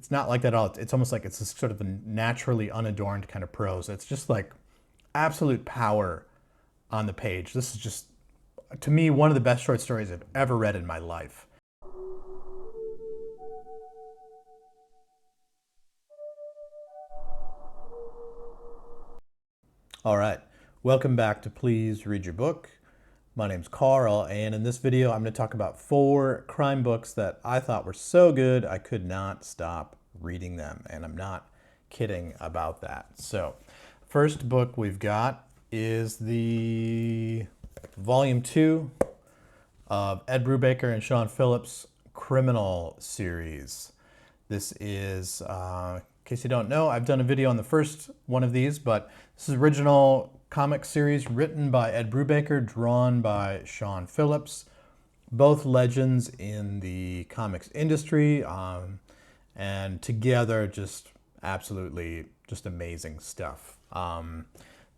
It's not like that at all. It's almost like it's this sort of a naturally unadorned kind of prose. It's just like absolute power on the page. This is just, to me, one of the best short stories I've ever read in my life. All right, welcome back to Please Read Your Book. My name's Carl, and in this video I'm going to talk about 4 crime books that I thought were so good I could not stop reading them, and I'm not kidding about that. So, first book we've got is the Volume 2 of Ed Brubaker and Sean Phillips' Criminal series. This is, in case you don't know, I've done a video on the first one of these, but this is original comic series written by Ed Brubaker, drawn by Sean Phillips. Both legends in the comics industry, and together just absolutely just amazing stuff.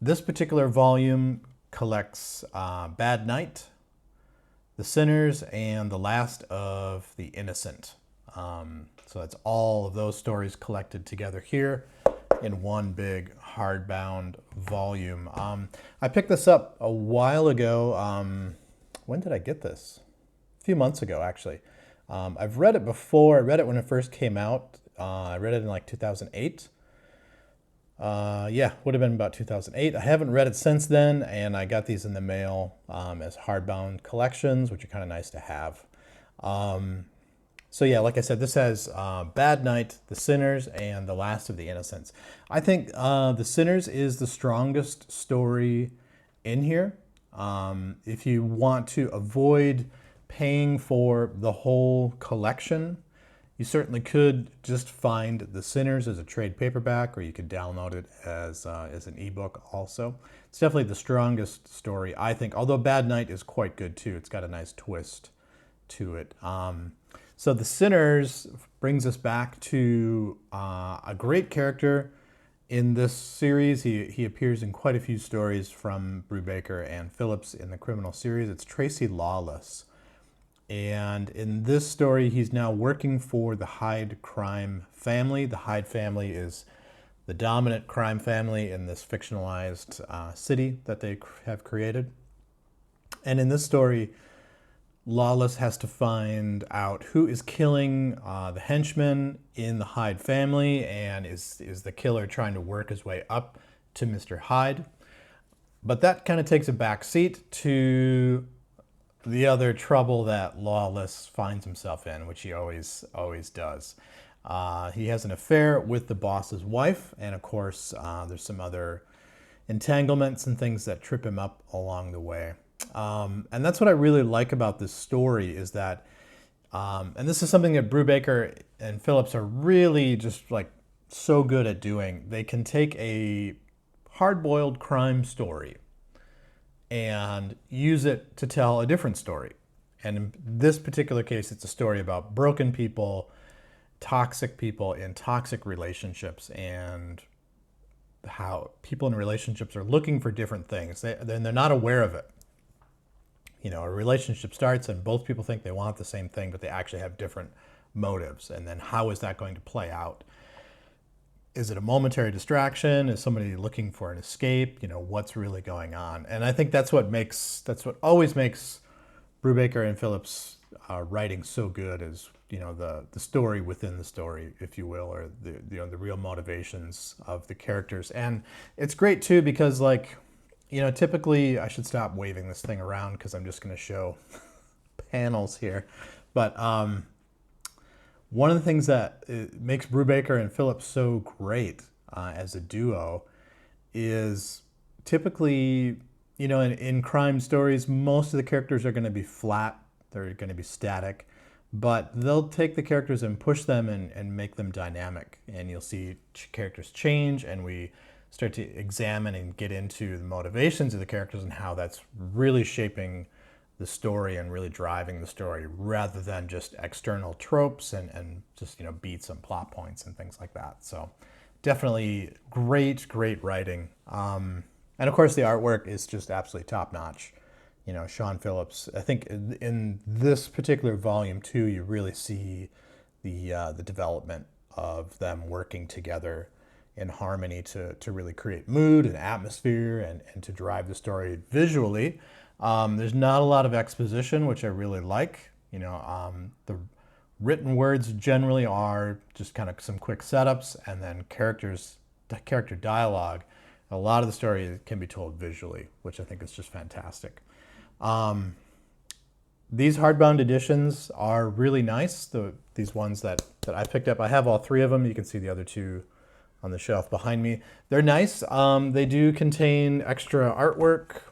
This particular volume collects Bad Night, The Sinners, and The Last of the Innocent. So that's all of those stories collected together here in one big hardbound volume. I picked this up a while ago. When did I get this? A few months ago, actually. I've read it before. I read it when it first came out. I read it in like 2008. Yeah, would have been about 2008. I haven't read it since then, and I got these in the mail as hardbound collections, which are kind of nice to have. So yeah, like I said, this has Bad Night, The Sinners, and The Last of the Innocents. I think The Sinners is the strongest story in here. If you want to avoid paying for the whole collection, you certainly could just find The Sinners as a trade paperback, or you could download it as an ebook also. It's definitely the strongest story, I think, although Bad Night is quite good too. It's got a nice twist to it. So The Sinners brings us back to a great character in this series. He appears in quite a few stories from Brubaker and Phillips in the criminal series. It's Tracy Lawless. And in this story, he's now working for the Hyde crime family. The Hyde family is the dominant crime family in this fictionalized city that they have created. And in this story, Lawless has to find out who is killing the henchmen in the Hyde family, and is the killer trying to work his way up to Mr. Hyde. But that kind of takes a back seat to the other trouble that Lawless finds himself in, which he always does. He has an affair with the boss's wife, and of course there's some other entanglements and things that trip him up along the way. And that's what I really like about this story, is that, and this is something that Brubaker and Phillips are really just like so good at doing. They can take a hard-boiled crime story and use it to tell a different story. And in this particular case, it's a story about broken people in toxic relationships, and how people in relationships are looking for different things. They're not aware of it. You know, a relationship starts and both people think they want the same thing, but they actually have different motives. And then how is that going to play out? Is it a momentary distraction? Is somebody looking for an escape? You know, what's really going on? And I think that's what always makes Brubaker and Phillips writing so good, is, you know, the story within the story, if you will, or the real motivations of the characters. And it's great too because, like, you know, typically I should stop waving this thing around because I'm just going to show panels here. But one of the things that makes Brubaker and Phillips so great as a duo is typically, you know, in crime stories, most of the characters are going to be flat. They're going to be static. But they'll take the characters and push them and make them dynamic. And you'll see characters change, and we start to examine and get into the motivations of the characters and how that's really shaping the story and really driving the story, rather than just external tropes and just, you know, beats and plot points and things like that. So definitely great writing. And of course the artwork is just absolutely top notch. You know, Sean Phillips, I think in this particular volume too, you really see the development of them working together in harmony to really create mood and atmosphere and to drive the story visually. There's not a lot of exposition, which I really like. The written words generally are just kind of some quick setups, and then character dialogue. A lot of the story can be told visually, which I think is just fantastic. These hardbound editions are really nice. These ones that I picked up, I have all three of them. You can see the other two on the shelf behind me. They're nice. They do contain extra artwork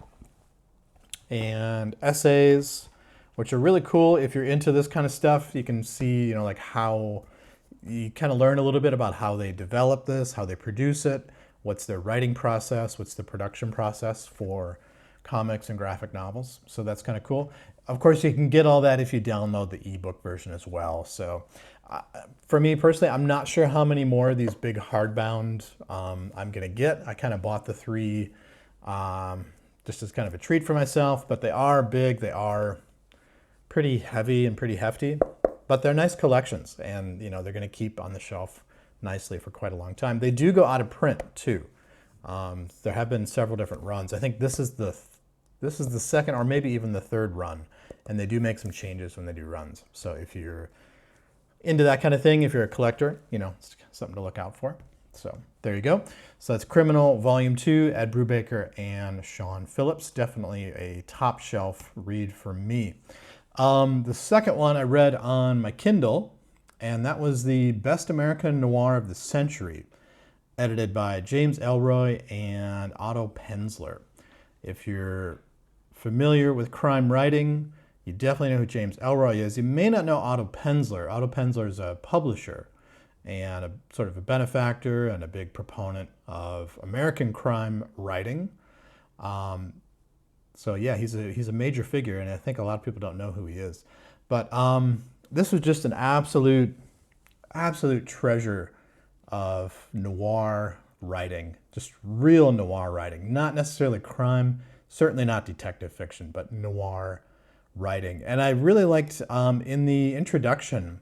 and essays, which are really cool. If you're into this kind of stuff, you can see, like how you kind of learn a little bit about how they develop this, how they produce it, what's their writing process, what's the production process for comics and graphic novels. So that's kind of cool. Of course, you can get all that if you download the ebook version as well. So for me personally, I'm not sure how many more of these big hardbound I'm going to get. I kind of bought the three just as kind of a treat for myself, but they are big. They are pretty heavy and pretty hefty, but they're nice collections, and they're going to keep on the shelf nicely for quite a long time. They do go out of print too. There have been several different runs. I think this is the second or maybe even the third run, and they do make some changes when they do runs. So if you're into that kind of thing, if you're a collector, it's something to look out for. So there you go. So that's Criminal Volume 2, Ed Brubaker and Sean Phillips. Definitely a top shelf read for me. The second one I read on my Kindle, and that was the Best American Noir of the Century, edited by James Elroy and Otto Penzler. If you're familiar with crime writing, you definitely know who James Elroy is. You may not know Otto Penzler. Otto Penzler is a publisher and a sort of a benefactor and a big proponent of American crime writing. So yeah, he's a major figure, and I think a lot of people don't know who he is. But this was just an absolute treasure of noir writing, just real noir writing, not necessarily crime, certainly not detective fiction, but noir writing. And I really liked in the introduction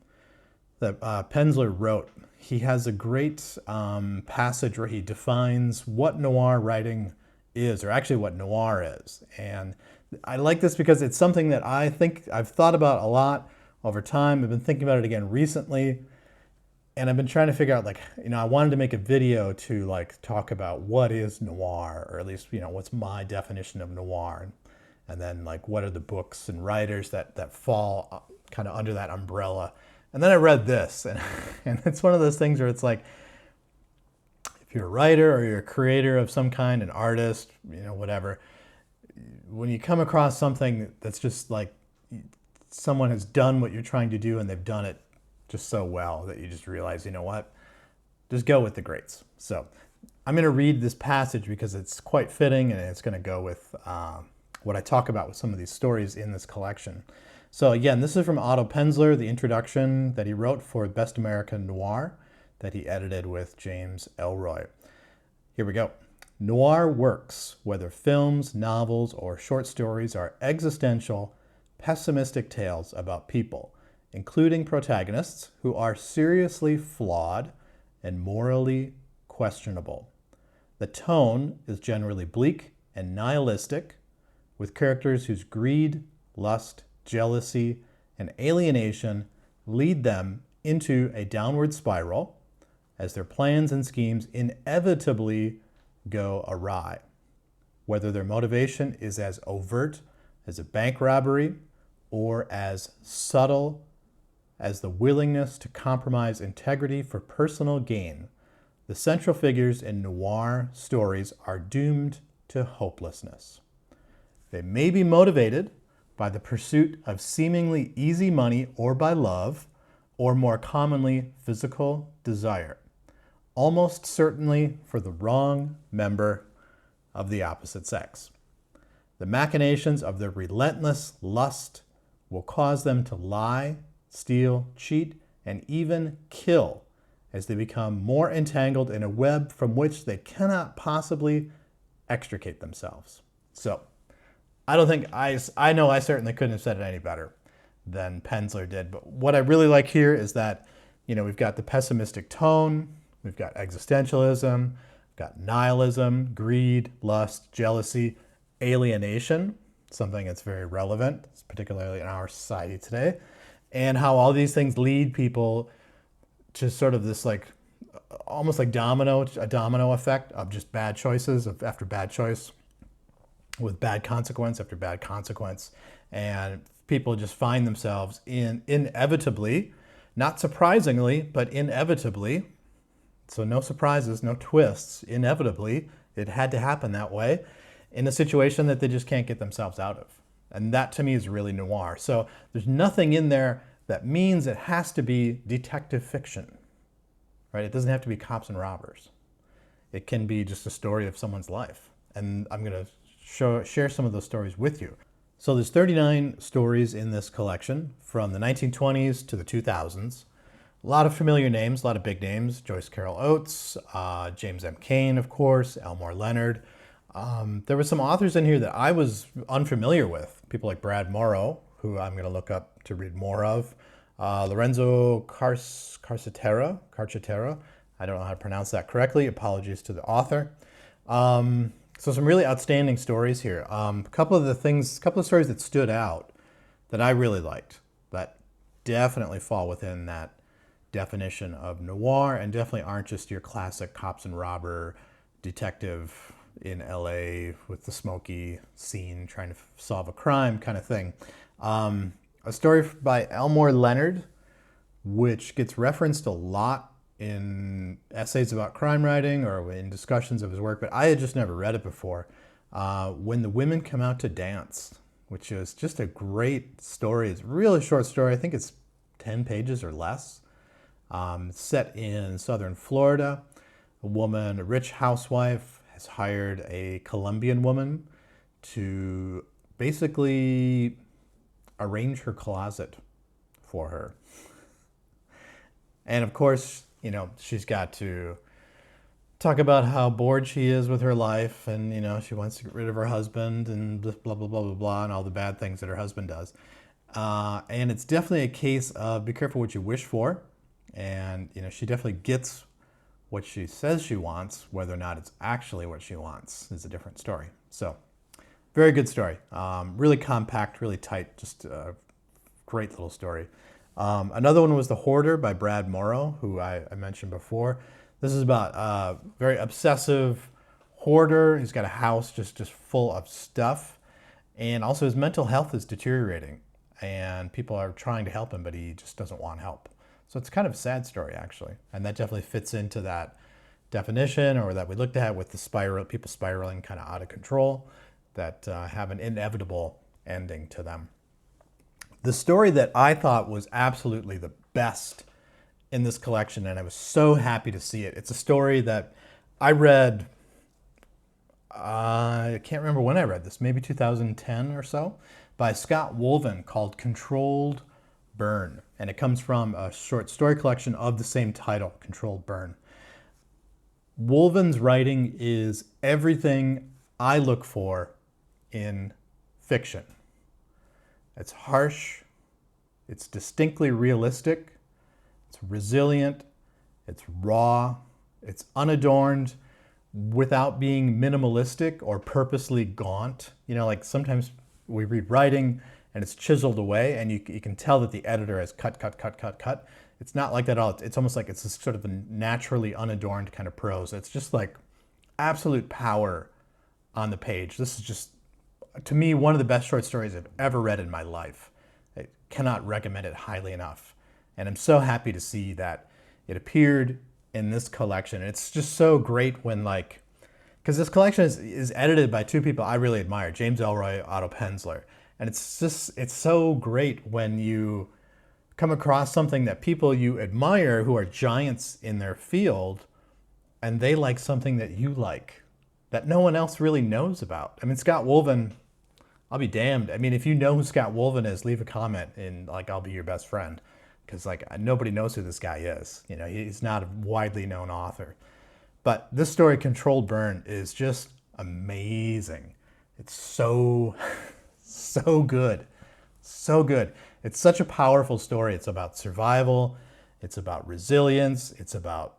that Penzler wrote, he has a great passage where he defines what noir writing is, or actually what noir is. And I like this because it's something that I think I've thought about a lot over time. I've been thinking about it again recently, and I've been trying to figure out, I wanted to make a video to talk about what is noir, or at least, what's my definition of noir, and then what are the books and writers that fall kind of under that umbrella. And then I read this, and it's one of those things where it's if you're a writer or you're a creator of some kind, an artist, whatever, when you come across something that's just someone has done what you're trying to do, and they've done it just so well that you just realize, what, just go with the greats. So I'm going to read this passage because it's quite fitting, and it's going to go with what I talk about with some of these stories in this collection. So again, this is from Otto Penzler, the introduction that he wrote for Best American Noir that he edited with James Elroy. Here we go. Noir works, whether films, novels, or short stories, are existential, pessimistic tales about people, including protagonists who are seriously flawed and morally questionable. The tone is generally bleak and nihilistic, with characters whose greed, lust, jealousy, and alienation lead them into a downward spiral as their plans and schemes inevitably go awry. Whether their motivation is as overt as a bank robbery or as subtle as the willingness to compromise integrity for personal gain, the central figures in noir stories are doomed to hopelessness. They may be motivated by the pursuit of seemingly easy money or by love, or more commonly, physical desire, almost certainly for the wrong member of the opposite sex. The machinations of their relentless lust will cause them to lie, steal, cheat, and even kill as they become more entangled in a web from which they cannot possibly extricate themselves. So, I know I certainly couldn't have said it any better than Penzler did, but what I really like here is that we've got the pessimistic tone, we've got existentialism, we've got nihilism, greed, lust, jealousy, alienation, something that's very relevant, particularly in our society today, and how all these things lead people to sort of this like almost like a domino effect of just bad choices after bad choice with bad consequence after bad consequence. And people just find themselves inevitably, not surprisingly, but inevitably, so no surprises, no twists, inevitably, it had to happen that way, in a situation that they just can't get themselves out of. And that to me is really noir. So there's nothing in there that means it has to be detective fiction, right? It doesn't have to be cops and robbers. It can be just a story of someone's life. And I'm going to share some of those stories with you. So there's 39 stories in this collection from the 1920s to the 2000s. A lot of familiar names, a lot of big names. Joyce Carol Oates, James M. Cain, of course, Elmore Leonard. There were some authors in here that I was unfamiliar with. People like Brad Morrow, who I'm going to look up to read more of. Lorenzo Carcetera. I don't know how to pronounce that correctly. Apologies to the author. So some really outstanding stories here. A couple of stories that stood out that I really liked, that definitely fall within that definition of noir and definitely aren't just your classic cops and robber detective in LA with the smoky scene trying to solve a crime kind of thing. A story by Elmore Leonard, which gets referenced a lot in essays about crime writing or in discussions of his work, but I had just never read it before. When the Women Come Out to Dance, which is just a great story. It's a really short story. I think it's 10 pages or less. Set in southern Florida. A rich housewife, has hired a Colombian woman to basically arrange her closet for her. And of course, she's got to talk about how bored she is with her life and, she wants to get rid of her husband and blah, blah, blah, blah, blah, and all the bad things that her husband does. And it's definitely a case of be careful what you wish for. And, she definitely gets what she says she wants. Whether or not it's actually what she wants is a different story. So, very good story. Really compact, really tight, just a great little story. Another one was The Hoarder by Brad Morrow, who I mentioned before. This is about a very obsessive hoarder. He's got a house just full of stuff. And also his mental health is deteriorating. And people are trying to help him, but he just doesn't want help. So it's kind of a sad story, actually. And that definitely fits into that definition or that we looked at with the people spiraling kind of out of control that have an inevitable ending to them. The story that I thought was absolutely the best in this collection, and I was so happy to see it. It's a story that I read, I can't remember when I read this, maybe 2010 or so, by Scott Wolvern called Controlled Burn. And it comes from a short story collection of the same title, Controlled Burn. Wolvern's writing is everything I look for in fiction. It's harsh, it's distinctly realistic, it's resilient, it's raw, it's unadorned without being minimalistic or purposely gaunt. Like sometimes we read writing and it's chiseled away and you can tell that the editor has cut. It's not like that at all. It's almost like it's this sort of a naturally unadorned kind of prose. It's just like absolute power on the page. This is just, to me, one of the best short stories I've ever read in my life. I cannot recommend it highly enough. And I'm so happy to see that it appeared in this collection. It's just so great when because this collection is edited by two people I really admire, James Elroy, Otto Penzler. And it's so great when you come across something that people you admire who are giants in their field and they like something that you like, that no one else really knows about. I mean, Scott Wolvern, I'll be damned. I mean, if you know who Scott Wolvern is, leave a comment and I'll be your best friend. Because nobody knows who this guy is. He's not a widely known author. But this story, Controlled Burn, is just amazing. It's so good. So good. It's such a powerful story. It's about survival. It's about resilience. It's about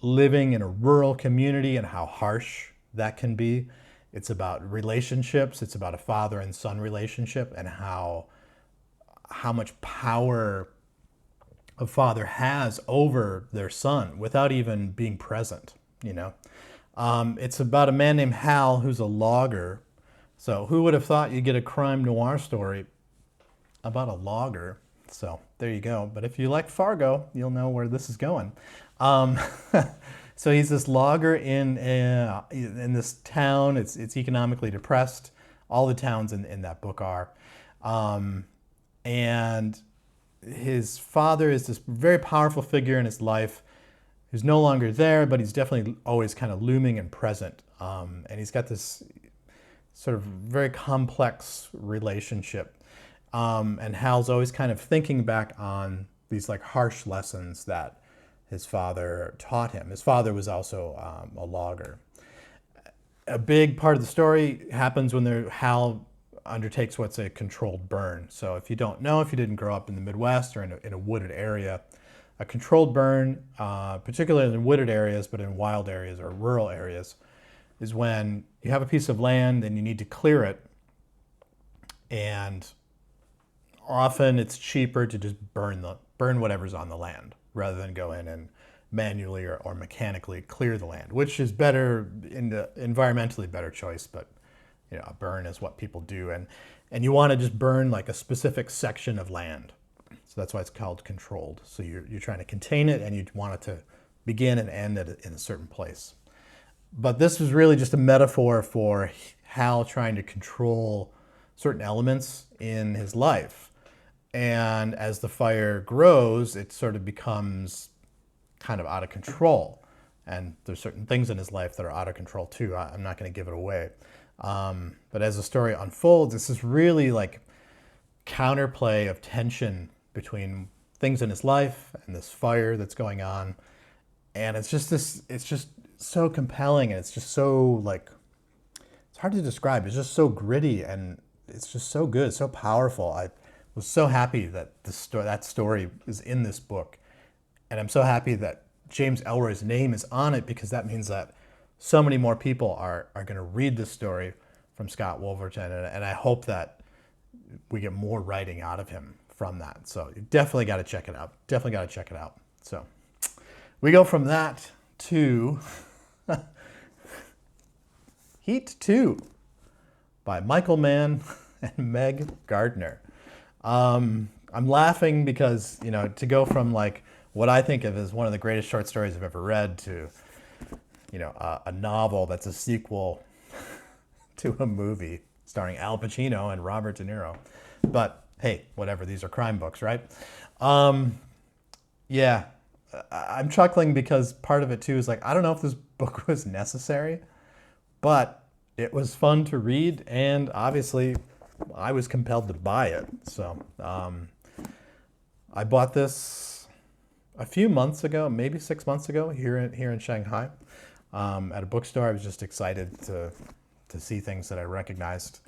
living in a rural community and how harsh that can be. It's about relationships. It's about a father and son relationship and how much power a father has over their son without even being present, you know. It's about a man named Hal who's a logger. So who would have thought you'd get a crime noir story about a logger? So there you go. But if you like Fargo, you'll know where this is going. Um, so he's this logger in this town. It's economically depressed. All the towns in that book are. And his father is this very powerful figure in his life who's no longer there, but he's definitely always kind of looming and present. And he's got this sort of very complex relationship. And Hal's always kind of thinking back on these like harsh lessons that his father taught him. His father was also a logger. A big part of the story happens when Hal undertakes what's a controlled burn. So if you don't know, if you didn't grow up in the Midwest or in a wooded area, a controlled burn, particularly in wooded areas, but in wild areas or rural areas, is when you have a piece of land and you need to clear it. And often it's cheaper to just burn whatever's on the land rather than go in and manually or mechanically clear the land, which is better, in the environmentally better choice, but you know, a burn is what people do. And you want to just burn like a specific section of land. So that's why it's called controlled. So you're trying to contain it and you want it to begin and end in a certain place. But this was really just a metaphor for Hal trying to control certain elements in his life. And as the fire grows, it sort of becomes kind of out of control. And there's certain things in his life that are out of control too. I'm not going to give it away. But as the story unfolds, this is really like counterplay of tension between things in his life and this fire that's going on. And it's just so compelling, and it's just so like, it's hard to describe. It's just so gritty and it's just so good, so powerful. I was so happy that that story is in this book. And I'm so happy that James Elroy's name is on it, because that means that so many more people are going to read this story from Scott Wolverton. And I hope that we get more writing out of him from that. So you definitely got to check it out. Definitely got to check it out. So we go from that to Heat 2 by Michael Mann and Meg Gardiner. I'm laughing because, you know, to go from like what I think of as one of the greatest short stories I've ever read to, you know, a novel that's a sequel to a movie starring Al Pacino and Robert De Niro. But hey, whatever, these are crime books, right? Yeah, I'm chuckling because part of it too is like, I don't know if this book was necessary, but it was fun to read, and obviously I was compelled to buy it. So I bought this a few months ago, maybe 6 months ago, here in Shanghai, at a bookstore. I was just excited to see things that I recognized.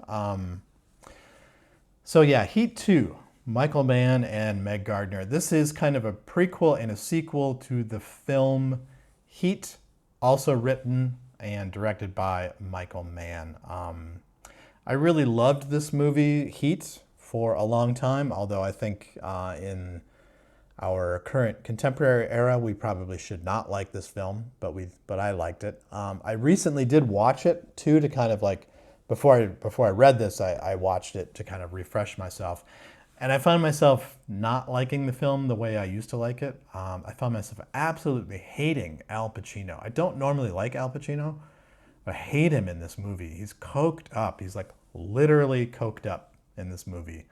So yeah, Heat 2, Michael Mann and Meg Gardiner. This is kind of a prequel and a sequel to the film Heat, also written and directed by Michael Mann. I really loved this movie, Heat, for a long time, although I think in our current contemporary era, we probably should not like this film, but I liked it. I recently did watch it too, to kind of like, before I read this, I watched it to kind of refresh myself. And I found myself not liking the film the way I used to like it. I found myself absolutely hating Al Pacino. I don't normally like Al Pacino, but I hate him in this movie. He's coked up. He's like literally coked up in this movie.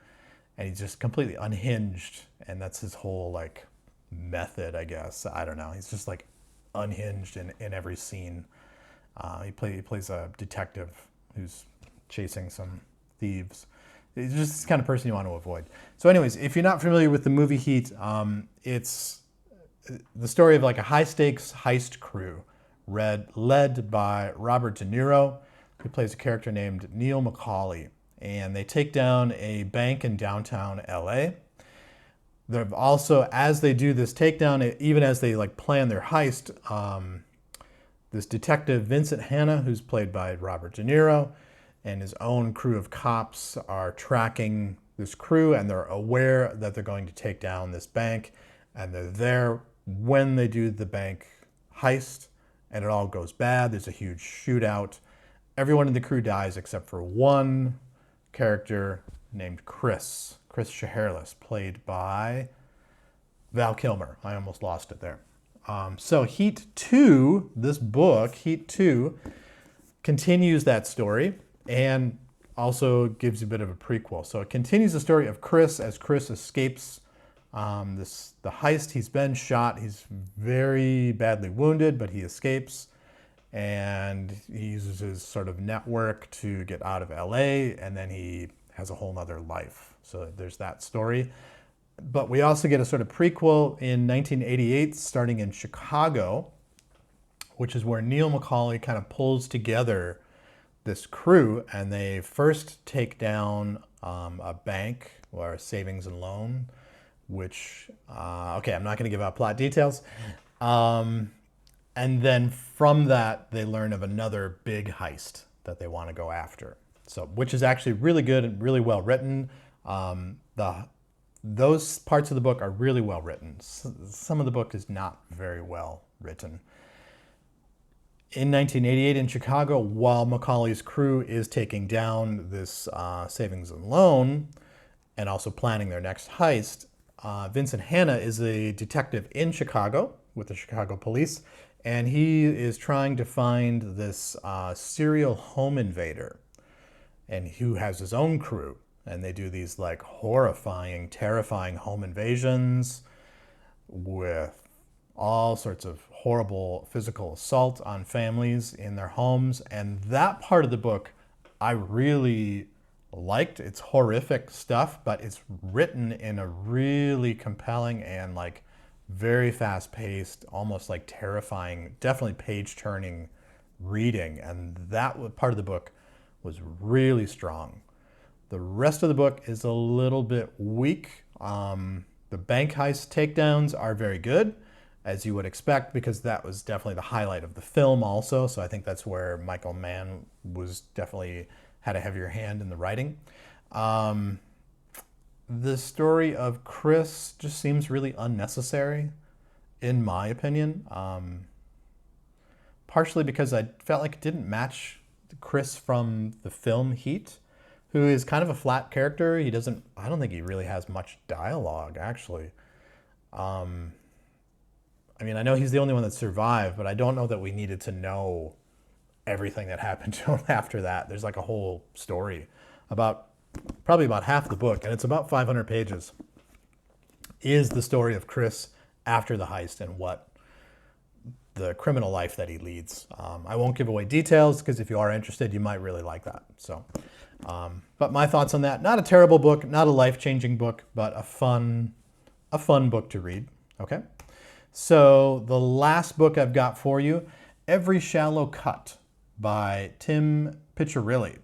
And he's just completely unhinged. And that's his whole like method, I guess. I don't know. He's just like unhinged in every scene. He plays a detective who's chasing some thieves. He's just this kind of person you want to avoid. So anyways, if you're not familiar with the movie Heat, it's the story of like a high-stakes heist crew led by Robert De Niro, who plays a character named Neil McCauley. And they take down a bank in downtown LA. They've also, as they do this takedown, even as they like plan their heist, this detective Vincent Hanna, who's played by Robert De Niro, and his own crew of cops are tracking this crew, and they're aware that they're going to take down this bank, and they're there when they do the bank heist, and it all goes bad. There's a huge shootout. Everyone in the crew dies except for one character named Chris Shaharless, played by Val Kilmer. I almost lost it there. So Heat 2, this book, Heat 2, continues that story and also gives you a bit of a prequel. So it continues the story of Chris as Chris escapes the heist. He's been shot. He's very badly wounded, but he escapes. And he uses his sort of network to get out of LA, and then he has a whole nother life. So there's that story. But we also get a sort of prequel in 1988, starting in Chicago, which is where Neil McCauley kind of pulls together this crew, and they first take down a bank or a savings and loan, which, okay, I'm not going to give out plot details. And then from that, they learn of another big heist that they want to go after. So, which is actually really good and really well written. Those parts of the book are really well written. Some of the book is not very well written. In 1988 in Chicago, while Macaulay's crew is taking down this savings and loan and also planning their next heist, Vincent Hanna is a detective in Chicago with the Chicago police, and he is trying to find this serial home invader, and who has his own crew. And they do these like horrifying, terrifying home invasions with all sorts of horrible physical assault on families in their homes. And that part of the book I really liked. It's horrific stuff, but it's written in a really compelling and like very fast-paced, almost like terrifying, definitely page-turning reading. And that part of the book was really strong. The rest of the book is a little bit weak. The bank heist takedowns are very good, as you would expect, because that was definitely the highlight of the film also. So I think that's where Michael Mann was definitely had a heavier hand in the writing. The story of Chris just seems really unnecessary, in my opinion. Partially because I felt like it didn't match Chris from the film Heat, who is kind of a flat character. I don't think he really has much dialogue, actually. I mean, I know he's the only one that survived, but I don't know that we needed to know everything that happened to him after that. There's like a whole story probably about half the book, and it's about 500 pages, is the story of Chris after the heist and what the criminal life that he leads. I won't give away details, because if you are interested, you might really like that. So, but my thoughts on that: not a terrible book, not a life-changing book, but a fun book to read. Okay. So the last book I've got for you, Every Shallow Cut by Tim Piccirilli.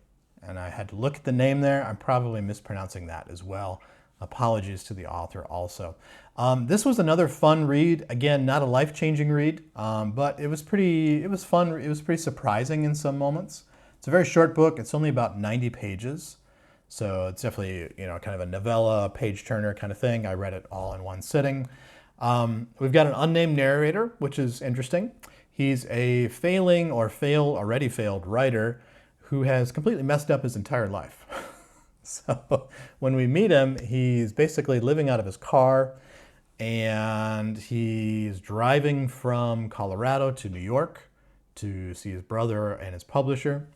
And I had to look at the name there. I'm probably mispronouncing that as well. Apologies to the author also. This was another fun read. Again, not a life-changing read, but it was fun. It was pretty surprising in some moments. It's a very short book. It's only about 90 pages. So it's definitely, kind of a novella, page turner kind of thing. I read it all in one sitting. We've got an unnamed narrator, which is interesting. He's a already failed writer who has completely messed up his entire life. So when we meet him, he's basically living out of his car, and he's driving from Colorado to New York to see his brother and his publisher.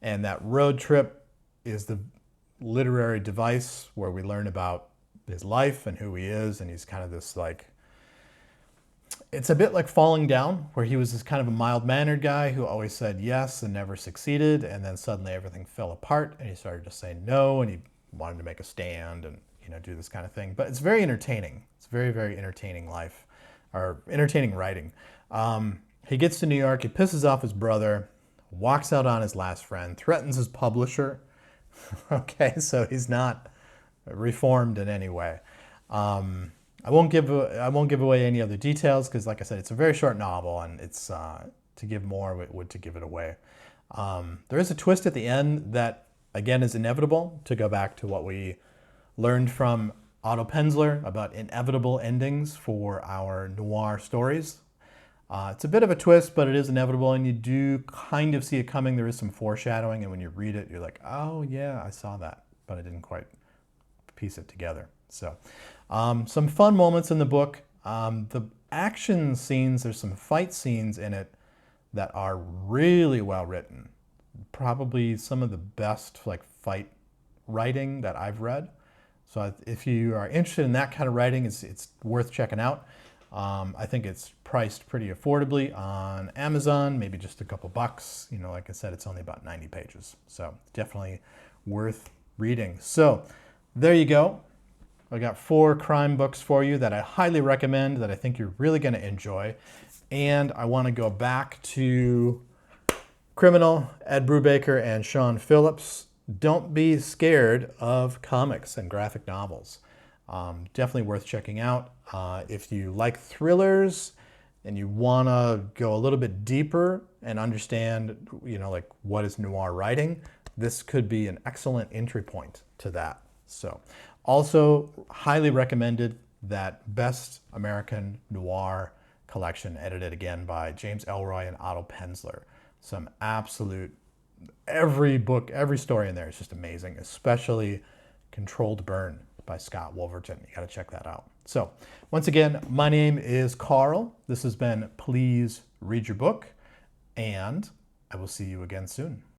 And that road trip is the literary device where we learn about his life and who he is. And he's kind of this it's a bit like Falling Down, where he was this kind of a mild-mannered guy who always said yes and never succeeded, and then suddenly everything fell apart, and he started to say no, and he wanted to make a stand and do this kind of thing. But it's very entertaining. It's very, very entertaining entertaining writing. He gets to New York, he pisses off his brother, walks out on his last friend, threatens his publisher. Okay, so he's not reformed in any way. I won't give away any other details because, like I said, it's a very short novel, and it's to give more would to give it away. There is a twist at the end that again is inevitable. To go back to what we learned from Otto Penzler about inevitable endings for our noir stories. It's a bit of a twist, but it is inevitable, and you do kind of see it coming. There is some foreshadowing, and when you read it, you're like, oh yeah, I saw that, but I didn't quite piece it together. So some fun moments in the book. The action scenes, there's some fight scenes in it that are really well written. Probably some of the best like fight writing that I've read. So if you are interested in that kind of writing, it's worth checking out. I think it's priced pretty affordably on Amazon, maybe just a couple bucks. You know, like I said, it's only about 90 pages. So definitely worth reading. So there you go. I got 4 crime books for you that I highly recommend, that I think you're really going to enjoy. And I want to go back to Criminal, Ed Brubaker and Sean Phillips. Don't be scared of comics and graphic novels. Definitely worth checking out. If you like thrillers and you want to go a little bit deeper and understand, you know, like what is noir writing, this could be an excellent entry point to that. So also highly recommended that Best American Noir collection, edited again by James Ellory and Otto Penzler. Some absolute, every book, every story in there is just amazing, especially Controlled Burn by Scott Wolverton. You got to check that out. So once again, my name is Carl. This has been Please Read Your Book, and I will see you again soon.